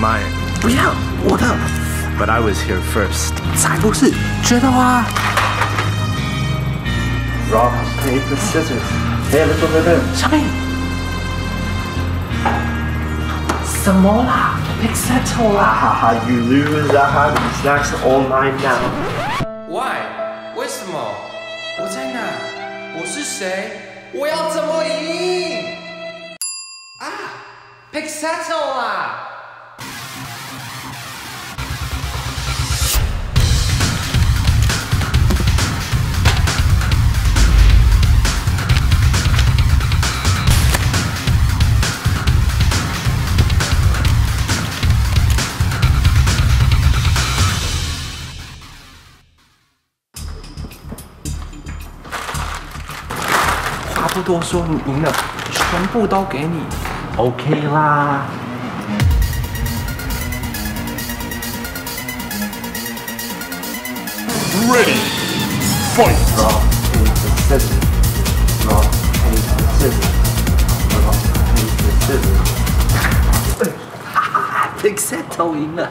mine. 不要，我的。But I was here first. 才不是，决斗啊 ！Rock, paper, scissors. 哎，对。小明，什么啦 ？Pixetto 啦！哈哈 ，You lose, aha, these snacks all mine now. Why？ 为什么？我在哪？我是谁？我要怎么赢？啊 ，Pixetto 啦！话不多说，你赢了，全部都给你 ，OK 啦。Ready, fight! Rock, paper, scissors. Rock, paper, scissors. Rock, paper, scissors. Pixetto 赢了。